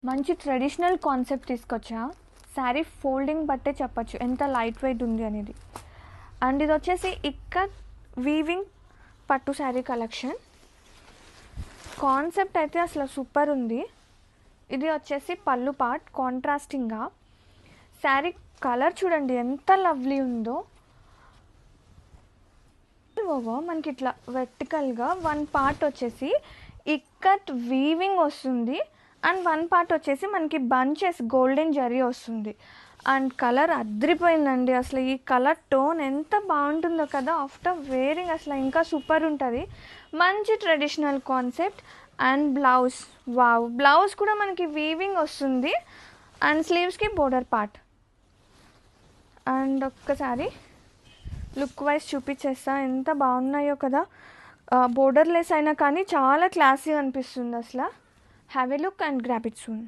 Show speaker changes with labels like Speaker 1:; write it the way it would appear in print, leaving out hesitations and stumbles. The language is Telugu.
Speaker 1: మంచి ట్రెడిషనల్ కాన్సెప్ట్ తీసుకొచ్చా. శారీ ఫోల్డింగ్ బట్టే చెప్పచ్చు ఎంత లైట్ వెయిట్ ఉంది అనేది. అండ్ ఇది వచ్చేసి ఇక్కత్ వీవింగ్ పట్టు శారీ కలెక్షన్. కాన్సెప్ట్ అయితే అసలు సూపర్ ఉంది. ఇది వచ్చేసి పళ్ళు పార్ట్ కాంట్రాస్టింగ్గా. శారీ కలర్ చూడండి ఎంత లవ్లీ ఉందో. మనకి ఇట్లా వెర్టికల్గా వన్ పార్ట్ వచ్చేసి ఇక్కత్ వీవింగ్ వస్తుంది అండ్ వన్ పార్ట్ వచ్చేసి మనకి బంచెస్ గోల్డెన్ జరీ వస్తుంది. అండ్ కలర్ అద్రిపోయిందండి. అసలు ఈ కలర్ టోన్ ఎంత బాగుంటుందో కదా, ఆఫ్టర్ వేరింగ్ అసలు ఇంకా సూపర్ ఉంటుంది. మంచి traditional concept. And blouse, wow, blouse కూడా మనకి వీవింగ్ వస్తుంది అండ్ స్లీవ్స్కి బోర్డర్ పార్ట్. అండ్ ఒక్కసారి లుక్ వైజ్ చూపించేస్తా ఎంత బాగున్నాయో కదా. బోర్డర్లెస్ అయినా కానీ చాలా క్లాసీ అనిపిస్తుంది అసలు. Have a look and grab it soon.